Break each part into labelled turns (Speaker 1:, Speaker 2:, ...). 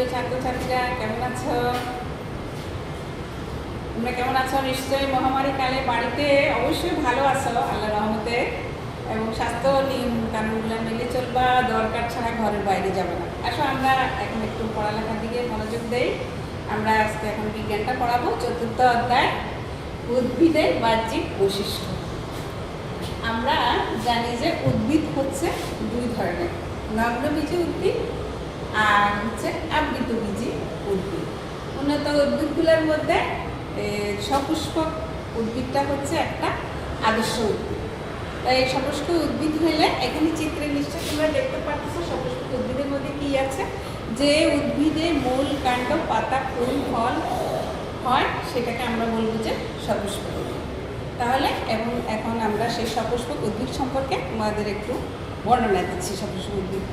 Speaker 1: প্রিয় ছাত্রছাত্রীরা কেমন আছো? তোমরা কেমন আছো? নিশ্চয়ই মহামারী কালে বাড়িতে অবশ্যই ভালো আছো আল্লাহর রহমতে, এবং স্বাস্থ্য নিয়ম কানুনগুলো মেনে চলবা, দরকার ছাড়া ঘরের বাইরে যাবে না। আসো আমরা এখন একটু পড়ালেখার দিকে মনোযোগ দেই। আমরা আজকে এখন বিজ্ঞানটা পড়াবো, চতুর্থ অধ্যায় উদ্ভিদের বাহ্যিক বৈশিষ্ট্য। আমরা জানি যে উদ্ভিদ হচ্ছে দুই ধরনের, নগ্নবীজী উদ্ভিদ আর হচ্ছে আবৃতবীজী উদ্ভিদ। উন্নত উদ্ভিদগুলোর মধ্যে সপুষ্পক উদ্ভিদটা হচ্ছে একটা আদর্শ উদ্ভিদ। তাই সপুষ্পক উদ্ভিদ হইলে এখানে চিত্রে নিশ্চয় তোমরা দেখতে পাচ্ছ সপুষ্পক উদ্ভিদের মধ্যে কি আছে, যে উদ্ভিদে মূল, কাণ্ড, পাতা, ফুল, ফল হয় সেটাকে আমরা বলবো যে সপুষ্পক উদ্ভিদ। তাহলে এবং এখন আমরা সেই সপুষ্পক উদ্ভিদ সম্পর্কে আমাদের একটু বর্ণনা দিচ্ছি। সপুষ্পক উদ্ভিদ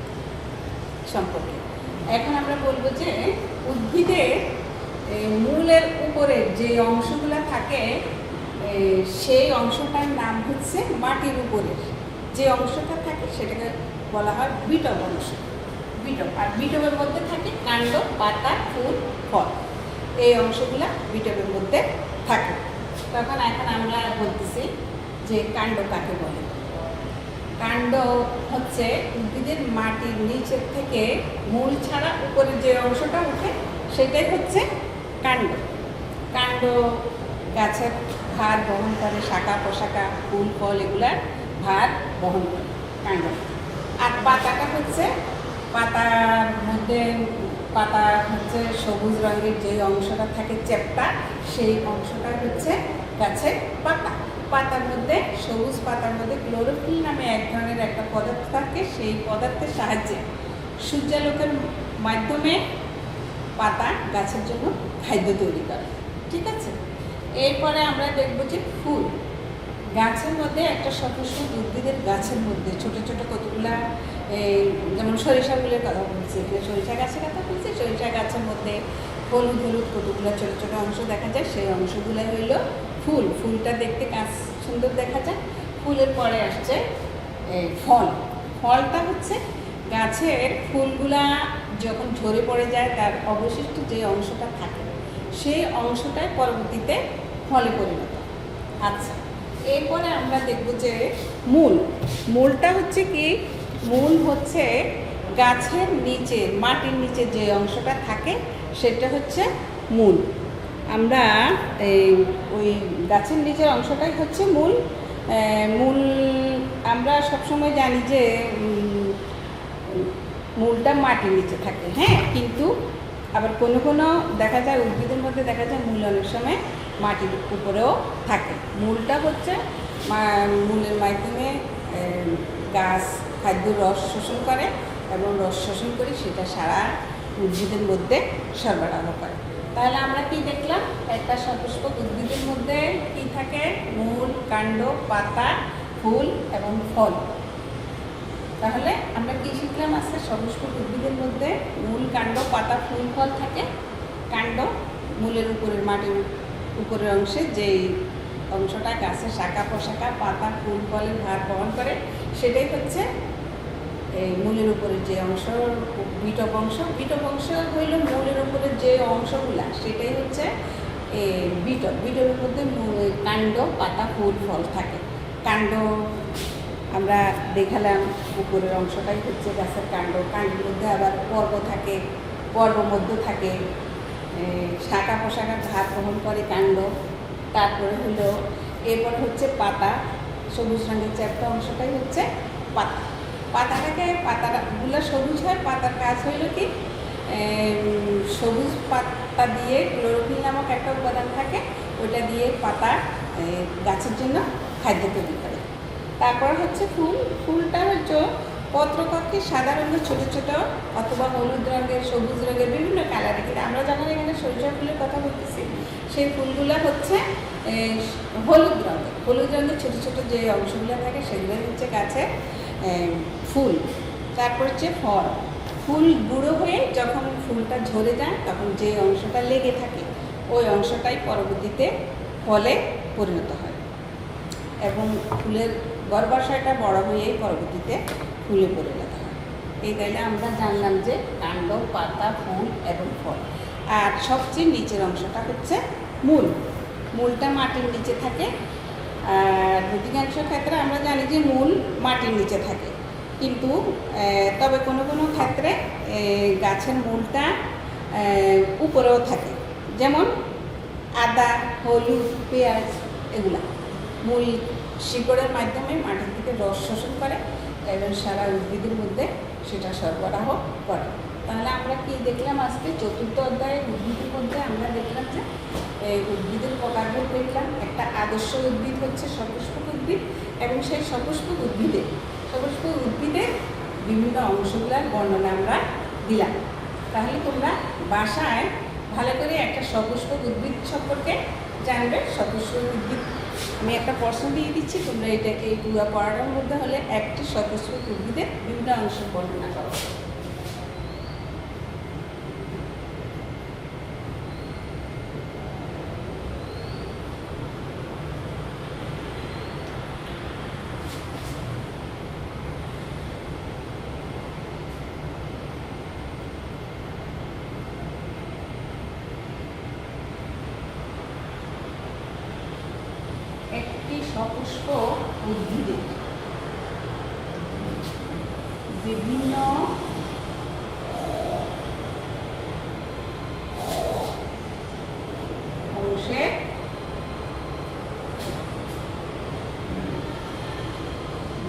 Speaker 1: সম্পর্কে এখন আমরা বলবো যে উদ্ভিদের মূলের উপরে যে অংশগুলো থাকে সেই অংশটার নাম হচ্ছে মাটির উপরে যে অংশটা থাকে সেটাকে বলা হয় বিটব অংশ। বিটব, আর বিটবের মধ্যে থাকে কাণ্ড, পাতা, ফুল, ফল। এই অংশগুলো বিটবের মধ্যে থাকে। তখন এখন আমরা বলতেছি যে কাণ্ড কাকে বলে। কাণ্ড হচ্ছে উদ্ভিদের মাটির নিচের থেকে মূল ছাড়া উপরে যে অংশটা উঠে সেটাই হচ্ছে কাণ্ড। কাণ্ড গাছের ভার বহন করে, শাখা প্রশাখা, ফুল ফল এগুলার ভার বহন করে কাণ্ড। আর পাতাটা হচ্ছে পাতার মধ্যে, পাতা হচ্ছে সবুজ রঙের যে অংশটা থাকে চ্যাপ্টা, সেই অংশটা হচ্ছে গাছের পাতা। পাতার মধ্যে, সবুজ পাতার মধ্যে ক্লোরোফিল নামে এক ধরনের একটা পদার্থ থাকে। সেই পদার্থের সাহায্যে সূর্যালোকের মাধ্যমে পাতা গাছের জন্য খাদ্য তৈরি করে। ঠিক আছে, এরপরে আমরা দেখব যে ফুল। গাছের মধ্যে একটা সপুষ্পক উদ্ভিদের গাছের মধ্যে ছোট ছোট কতগুলা, যেমন সরিষা ফুলের কথা বলছি, এখানে সরিষা গাছের কথা বলছি। সরিষা গাছের মধ্যে হলুদ হলুদ কতগুলো ছোট ছোট অংশ দেখা যায়, সেই অংশগুলো হইল ফুল। ফুলটা দেখতে গাছ সুন্দর দেখা যায়। ফুলের পরে আসছে ফল। ফলটা হচ্ছে গাছের ফুলগুলা যখন ঝরে পড়ে যায় তার অবশিষ্ট যে অংশটা থাকে সেই অংশটাই পরবর্তীতে ফলে পরিণত। আচ্ছা, এরপরে আমরা দেখব যে মূল। মূলটা হচ্ছে কি? মূল হচ্ছে গাছের নিচে, মাটির নিচে যে অংশটা থাকে সেটা হচ্ছে মূল। আমরা ওই গাছের নিচের অংশটাই হচ্ছে মূল। মূল আমরা সবসময় জানি যে মূলটা মাটির নিচে থাকে, হ্যাঁ, কিন্তু আবার কোনো কোনো দেখা যায় উদ্ভিদের মধ্যে দেখা যায় মূল অনেক সময় মাটির উপরেও থাকে। মূলটা হচ্ছে মূলের মাধ্যমে গাছ খাদ্য রস শোষণ করে এবং রস শোষণ করে সেটা সারা উদ্ভিদের মধ্যে সরবরাহ করে। তাহলে আমরা কি দেখলাম? একটা সপুষ্পক উদ্ভিদের মধ্যে কি থাকে? মূল, কাণ্ড, পাতা, ফুল এবং ফল। তাহলে আমরা কি শিখলাম আজকে? সপুষ্পক উদ্ভিদের মধ্যে মূল, কাণ্ড, পাতা, ফুল, ফল থাকে। কাণ্ড মূলের উপরের, মাটির উপরের অংশে যেই অংশটা গাছের শাখা প্রশাখা, পাতা, ফুল, ফলের ভার বহন করে সেটাই হচ্ছে এই মূলের উপরে যে অংশ, বিটব অংশ। বিটব অংশ হইল মূলের উপরে যে অংশগুলা, সেটাই হচ্ছে বিটব। বিটবের মধ্যে কাণ্ড, পাতা, ফুল, ফল থাকে। কাণ্ড আমরা দেখালাম, উপরের অংশটাই হচ্ছে গাছের কাণ্ড। কাণ্ডের মধ্যে আবার পর্ব থাকে, পর্ব মধ্য থাকে, শাখা প্রশাখার ভার বহন করে কাণ্ড। তারপরে হলো এরপর হচ্ছে পাতা, সবুজ রঙের চ্যাপ্টা অংশটাই হচ্ছে পাতা। পাতাটাকে, পাতাগুলো সবুজ হয়, পাতার কাজ হইল কি? সবুজ পাতা দিয়ে ক্লোরোফিল নামক একটা উপাদান থাকে, ওইটা দিয়ে পাতা গাছের জন্য খাদ্য তৈরি করে। তারপর হচ্ছে ফুল। ফুলটা হচ্ছে পত্রকক্ষে সাদা রঙের ছোটো ছোটো অথবা হলুদ রঙের, সবুজ রঙের, বিভিন্ন কালারের। কিন্তু আমরা যখন এখানে সরিষা ফুলের কথা বলতেছি সেই ফুলগুলো হচ্ছে হলুদ রঙের। হলুদ রঙের ছোটো ছোটো যে অংশগুলো থাকে সেগুলো হচ্ছে গাছের ফুল। তারপর হচ্ছে ফল। ফুল গুঁড়ো হয়ে যখন ফুলটা ঝরে যায় তখন যে অংশটা লেগে থাকে ওই অংশটাই পরবর্তীতে ফলে পরিণত হয় এবং ফুলের গর্ভাশয়টা বড় হয়েই পরবর্তীতে ফুলে পরিণত হয়। এই তাইলে আমরা জানলাম যে কাণ্ড, পাতা, ফুল এবং ফল। আর সবচেয়ে নিচের অংশটা হচ্ছে মূল। মূলটা মাটির নিচে থাকে। আর অধিকাংশ ক্ষেত্রে আমরা জানি যে মূল মাটির নিচে থাকে, কিন্তু তবে কোনো কোনো ক্ষেত্রে গাছের মূলটা উপরেও থাকে। যেমন আদা, হলুদ, পেঁয়াজ এগুলা মূল শিকড়ের মাধ্যমে মাটির থেকে রস শোষণ করে এবং সারা উদ্ভিদের মধ্যে সেটা সরবরাহ করে। তাহলে আমরা কি দেখলাম আজকে চতুর্থ অধ্যায়ে উদ্ভিদের মধ্যে আমরা দেখলাম যে উদ্ভিদের প্রকারভেদ দেখলাম। একটা আদর্শ উদ্ভিদ হচ্ছে সপুষ্পক উদ্ভিদ, এবং সেই সপুষ্পক উদ্ভিদের বিভিন্ন অংশগুলোর বর্ণনা আমরা দিলাম। তাহলে তোমরা বাসায় ভালো করে একটা সপুষ্পক উদ্ভিদ সম্পর্কে জানবে। সপুষ্পক উদ্ভিদ আমি একটা প্রশ্ন দিয়ে দিচ্ছি, তোমরা এটাকে এই পুরো পড়াটার মধ্যে হলে একটি সপুষ্পক উদ্ভিদের বিভিন্ন অংশ বর্ণনা করো। একটি সপুষ্পক উদ্ভিদের বিভিন্ন অংশের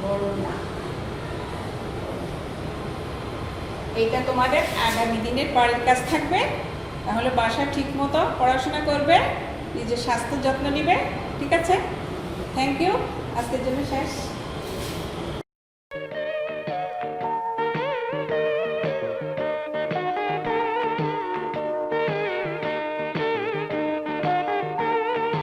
Speaker 1: বর্ণনা। এইটা তোমাদের আগামী দিনের পরের কাজ থাকবে। তাহলে বাসা ঠিক মতো পড়াশোনা করবে, নিজের স্বাস্থ্য যত্ন নিবে। ঠিক আছে, থ্যাংক ইউ। আজকের জন্য শেষ।